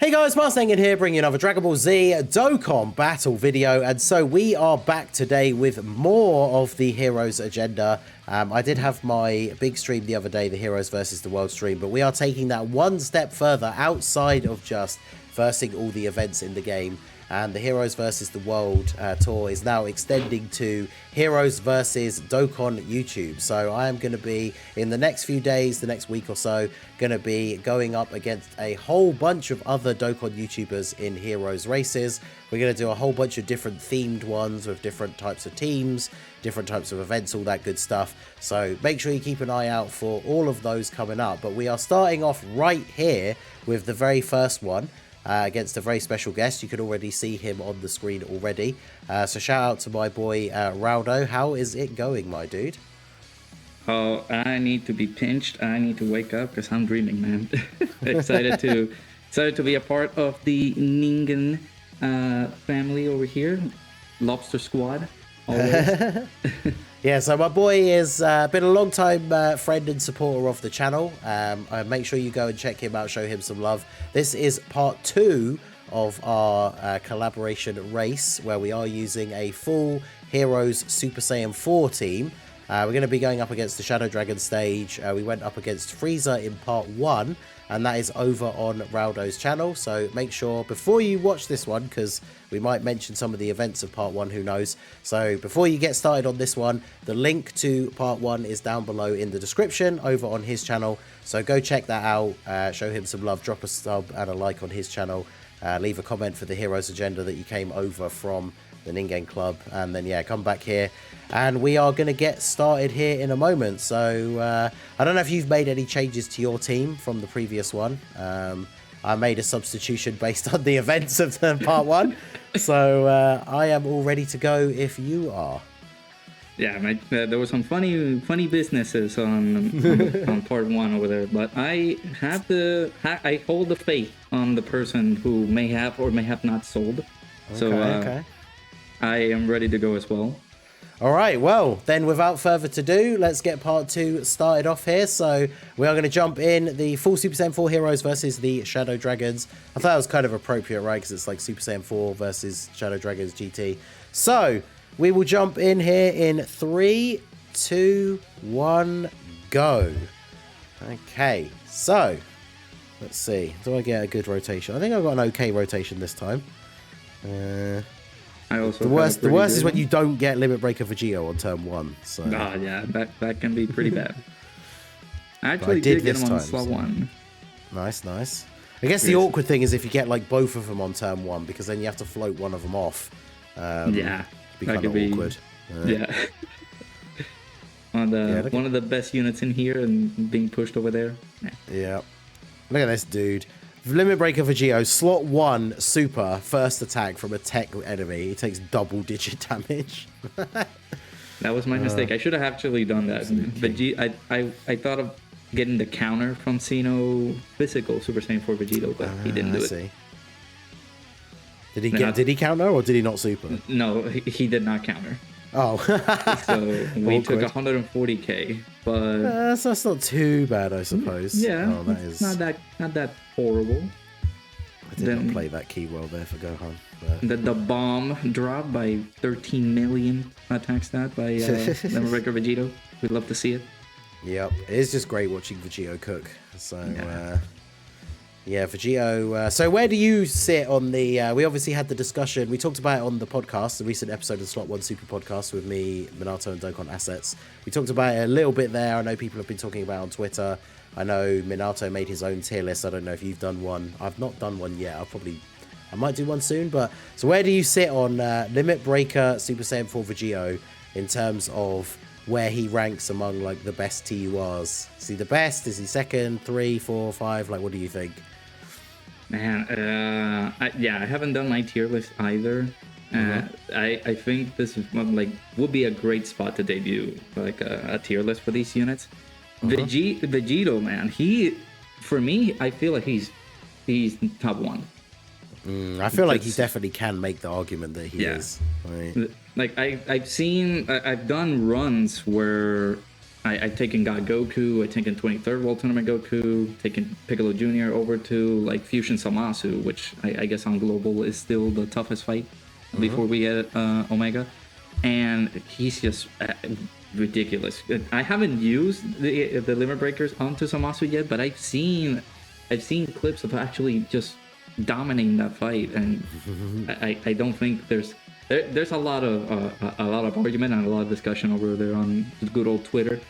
Hey guys, Marsnengen here, bringing you another Dragon Ball Z Dokkan battle video, and so we are back today with more of the Heroes agenda. I did have my big stream the other day, the Heroes versus the World stream, but we are taking that one step further outside of just versing all the events in the game. And the Heroes versus the World tour is now extending to Heroes versus Dokkan YouTube. So I am going to be, in the next few days, the next week or so, going to be going up against a whole bunch of other Dokkan YouTubers in Heroes races. We're going to do a whole bunch of different themed ones with different types of teams, different types of events, all that good stuff. So make sure you keep an eye out for all of those coming up. But we are starting off right here with the very first one. Against a very special guest. You can already see him on the screen already. So shout out to my boy Raudo. How is it going, my dude? Oh, I need to be pinched. I need to wake up because I'm dreaming, man. excited to be a part of the Ningen family over here. Lobster Squad. Always. Yeah, so my boy has been a long time friend and supporter of the channel. Make sure you go and check him out, show him some love. This is part 2 of our collaboration race, where we are using a full Heroes Super Saiyan 4 team. We're going to be going up against the Shadow Dragon stage. We went up against Frieza in part 1, and that is over on Raudo's channel. So make sure before you watch this one, because we might mention some of the events of part 1, who knows. So before you get started on this one, the link to part 1 is down below in the description over on his channel. So go check that out, show him some love, drop a sub and a like on his channel, leave a comment for the Heroes agenda that you came over from the Ningen Club, and then yeah, come back here and we are going to get started here in a moment. So I don't know if you've made any changes to your team from the previous one. I made a substitution based on the events of the part 1, so I am all ready to go if you are. Yeah, there were some funny businesses on part 1 over there, but I hold the faith on the person who may have or may have not sold. So okay. I am ready to go as well. All right, well, then without further ado, let's get part 2 started off here. So we are going to jump in the full Super Saiyan 4 Heroes versus the Shadow Dragons. I thought it was kind of appropriate, right? Because it's like Super Saiyan 4 versus Shadow Dragons GT. So we will jump in here in 3, 2, 1, go. Okay, so let's see. Do I get a good rotation? I think I got an okay rotation this time. The worst is when you don't get Limit Breaker Vegito on turn 1. So. Oh yeah, that can be pretty bad. I actually did get him on slot 1. Nice. I guess the awkward thing is if you get like both of them on turn 1, because then you have to float one of them off. Yeah, be kind of awkward. Yeah. One of the best units in here and being pushed over there. Yeah. Look at this dude. Limit Breaker Vegito, slot 1 super first attack from a tech enemy. He takes double-digit damage. That was my mistake. I should have actually done that. I thought of getting the counter from Xeno physical Super Saiyan 4 Vegito, but he didn't do it. Did he counter or did he not super? No, he did not counter. Oh. So we took 140k, but that's not too bad, I suppose. Yeah, oh, that is not that horrible. I didn't play that key well there for Gohan. But... The bomb drop by 13 million attack stat by Limit Breaker Vegito. We'd love to see it. Yep, it is just great watching Vegito cook. So yeah, Vegito. So where do you sit on the... we obviously had the discussion. We talked about it on the podcast, the recent episode of the Slot 1 Super podcast with me, Minato, and Dokkan Assets. We talked about it a little bit there. I know people have been talking about it on Twitter. I know Minato made his own tier list. I don't know if you've done one. I've not done one yet. I might do one soon. But so where do you sit on Limit Breaker Super Saiyan 4 Vegito in terms of where he ranks among like the best TURs? Is he the best? Is he second, 3, 4, 5? Like, what do you think? Man, I haven't done my tier list either. I think this is would be a great spot to debut like a tier list for these units. Vegito, man, for me, I feel like he's top 1. I feel like he definitely can make the argument that he is. Right? Like I've done runs where I've taken God Goku, I've taken 23rd World Tournament Goku, taken Piccolo Jr. over to like Fusion Samasu, which I guess on global is still the toughest fight before we get Omega, and he's just ridiculous. I haven't used the limit breakers onto Samasu yet, but I've seen clips of actually just dominating that fight, and I don't think there's a lot of argument and a lot of discussion over there on good old Twitter,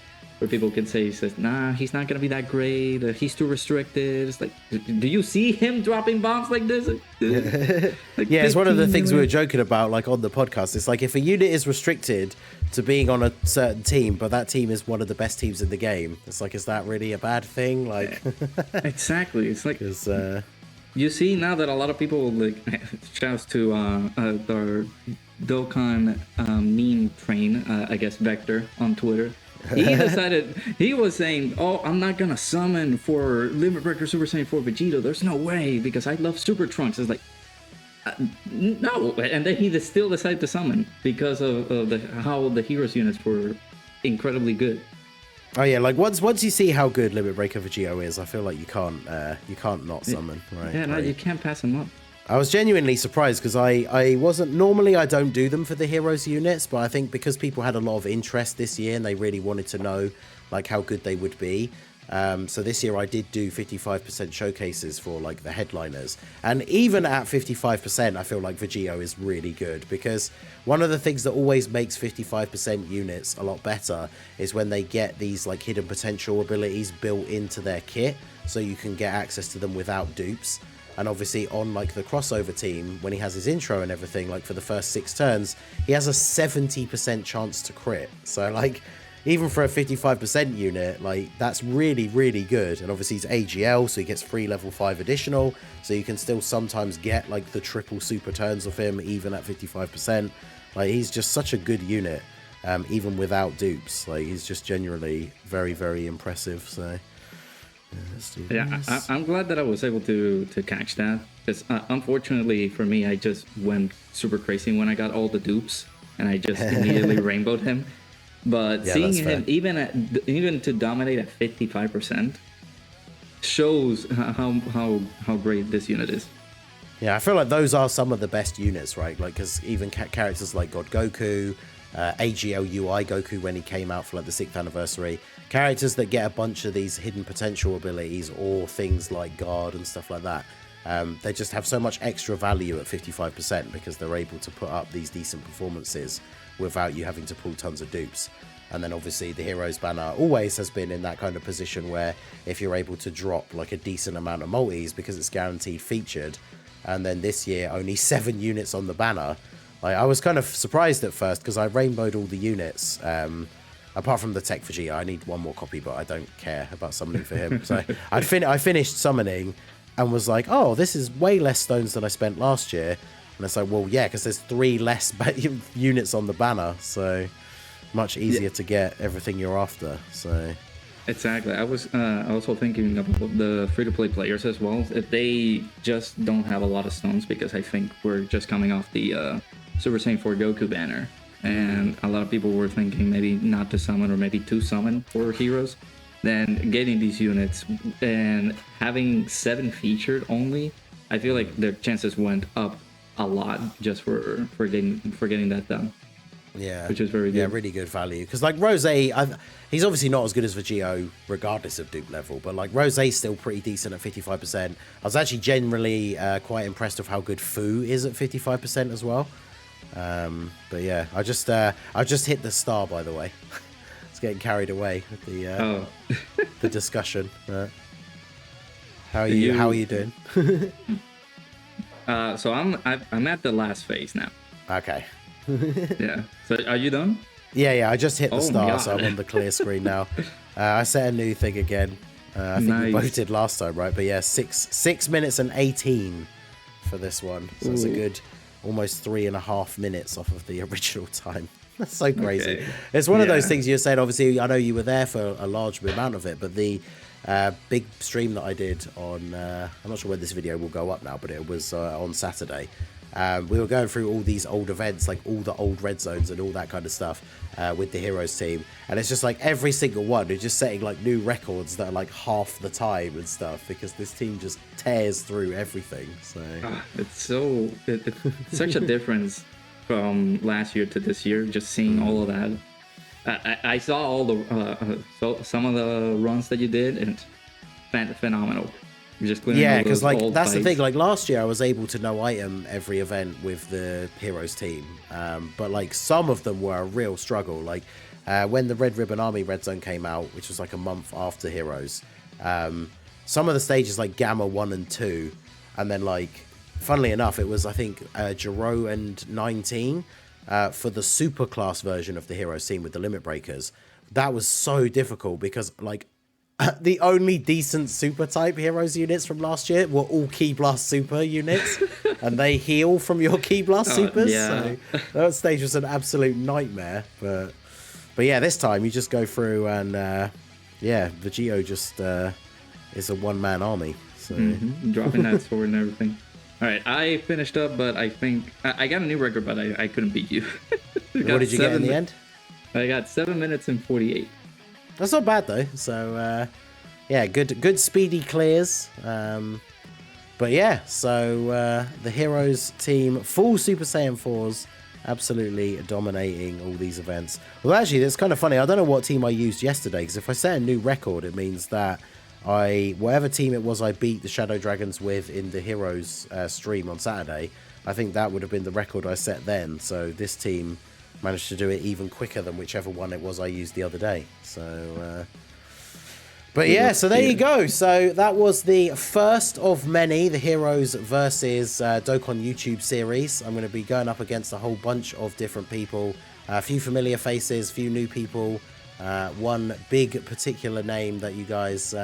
where people can say, nah, he's not gonna be that great, he's too restricted. It's like, do you see him dropping bombs like this? Like yeah, it's one of the things we were joking about, like on the podcast. It's like, if a unit is restricted to being on a certain team, but that team is one of the best teams in the game, it's like, is that really a bad thing? Like, exactly. It's like, you see now that a lot of people, like, shouts to our Dokkan meme train, I guess Vector on Twitter. He was saying, oh, I'm not gonna summon for Limit Breaker Super Saiyan 4 Vegeta. There's no way, because I love Super Trunks. It's like, no. And then he still decided to summon because of how the Heroes units were incredibly good. Oh yeah, like once you see how good Limit Breaker Vegito is, I feel like you can't not summon, right? Yeah, no, like, you can't pass him up. I was genuinely surprised, because I wasn't, normally I don't do them for the Heroes units, but I think because people had a lot of interest this year and they really wanted to know like how good they would be. So this year I did do 55% showcases for like the headliners, and even at 55% I feel like Vegito is really good, because one of the things that always makes 55% units a lot better is when they get these like hidden potential abilities built into their kit, so you can get access to them without dupes. And obviously on like the crossover team, when he has his intro and everything, like for the first 6 turns, he has a 70% chance to crit. So like, even for a 55% unit, like that's really, really good. And obviously he's AGL, so he gets free level 5 additional. So you can still sometimes get like the triple super turns of him, even at 55%. Like, he's just such a good unit, even without dupes. Like, he's just generally very, very impressive. So yeah, I'm glad that I was able to catch that, because unfortunately for me, I just went super crazy when I got all the dupes, and I just immediately rainbowed him. But yeah, seeing him even to dominate at 55% shows how great this unit is. Yeah, I feel like those are some of the best units, right? Like, because even characters like God Goku, AGL UI Goku when he came out for like the 6th anniversary, characters that get a bunch of these hidden potential abilities, or things like guard and stuff like that, they just have so much extra value at 55% because they're able to put up these decent performances without you having to pull tons of dupes. And then obviously the Heroes banner always has been in that kind of position where if you're able to drop like a decent amount of multis because it's guaranteed featured, and then this year only 7 units on the banner. Like, I was kind of surprised at first because I rainbowed all the units, apart from the Tech Vegeta. I need one more copy, but I don't care about summoning for him. So I finished summoning and was like, oh, this is way less stones than I spent last year. And it's like, well, yeah, because there's 3 less units on the banner, so much easier to get everything you're after. So exactly. I was also thinking about the free-to-play players as well. If they just don't have a lot of stones, because I think we're just coming off the Super Saiyan 4 Goku banner, and a lot of people were thinking maybe not to summon or maybe to summon for heroes. Then getting these units and having 7 featured only, I feel like their chances went up a lot just for getting that done. Yeah, which is very good. Yeah, really good value. Because like Rose, he's obviously not as good as Vegito regardless of dupe level, but like Rose's still pretty decent at 55%. I was actually generally quite impressed with how good Fu is at 55% as well. But yeah, I just hit the star, by the way. It's getting carried away with the the discussion. How are you doing? So I'm at the last phase now. Okay. Yeah. So are you done? Yeah. I just hit the star, so I'm on the clear screen now. I set a new thing again. I think we both did last time, right? But yeah, 6 minutes and 18 for this one. So it's a good almost 3.5 minutes off of the original time. That's so crazy. Okay. It's one of those things you're saying. Obviously, I know you were there for a large amount of it, but the big stream that I did on, I'm not sure when this video will go up now, but it was on Saturday. we were going through all these old events, like all the old red zones and all that kind of stuff with the Heroes team. And it's just like every single one is just setting like new records that are like half the time and stuff, because this team just tears through everything. So it's such a difference from last year to this year, just seeing all of that. I saw all the some of the runs that you did, and phenomenal. You're just because like that's the thing. Like last year, I was able to no item every event with the Heroes team, but like some of them were a real struggle. Like when the Red Ribbon Army Red Zone came out, which was like a month after Heroes, some of the stages like Gamma 1 and 2, and then like funnily enough, it was I think Jiro and 19 for the super class version of the Heroes team with the Limit Breakers. That was so difficult because like the only decent super type Heroes units from last year were all Ki Blast super units, and they heal from your Ki Blast supers. So that stage was an absolute nightmare. But yeah, this time you just go through and Vegito just is a one-man army. So dropping that sword and everything. All right, I finished up, but I think I got a new record, but I couldn't beat you. What did you get in the end? I got 7 minutes and 48. That's not bad though. So good speedy clears. But yeah, so the Heroes team, full Super Saiyan 4s, absolutely dominating all these events. Well, actually, that's kind of funny. I don't know what team I used yesterday, because if I set a new record, it means that whatever team it was I beat the Shadow Dragons with in the Heroes stream on Saturday, I think that would have been the record I set then. So this team managed to do it even quicker than whichever one it was I used the other day. So but yeah, so there you go. So that was the first of many, the Heroes versus Dokkan YouTube series. I'm going to be going up against a whole bunch of different people, a few familiar faces, a few new people, one big particular name that you guys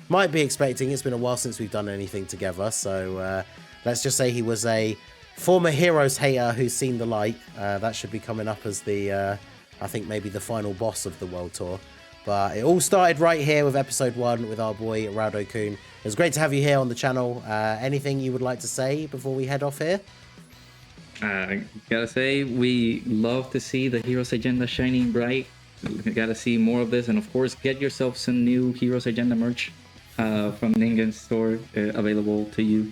might be expecting. It's been a while since we've done anything together, so let's just say he was a former Heroes hater who's seen the light. That should be coming up as the I think maybe the final boss of the World Tour. But it all started right here with episode 1 with our boy Raudokun. It was great to have you here on the channel. Anything you would like to say before we head off here? Gotta say, we love to see the Heroes Agenda shining bright. Gotta see more of this, and of course, get yourself some new Heroes Agenda merch from Ningen's store available to you.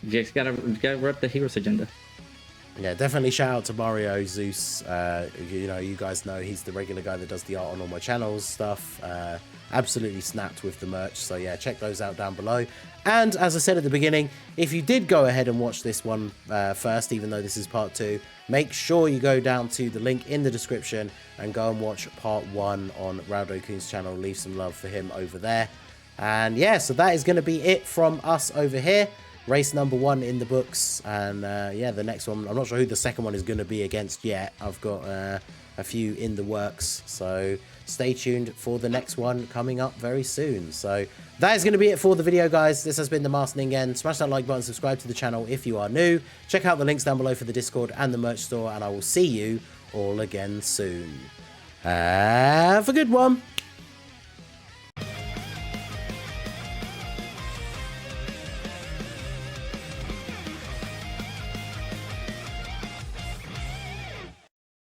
You just gotta rep the Heroes Agenda. Yeah, definitely shout out to Mario Zeus. You guys know he's the regular guy that does the art on all my channels stuff. Absolutely snapped with the merch. So yeah, check those out down below. And as I said at the beginning, if you did go ahead and watch this one first, even though this is part 2, make sure you go down to the link in the description and go and watch part 1 on Raudokun's channel. Leave some love for him over there. And yeah, so that is going to be it from us over here. Race number 1 in the books, and the next one, I'm not sure who the second one is going to be against yet. I've got a few in the works, so stay tuned for the next one coming up very soon. So that is going to be it for the video, guys. This has been the Masked Ningen. Smash that like button, subscribe to the channel if you are new. Check out the links down below for the Discord and the merch store, and I will see you all again soon. Have a good one.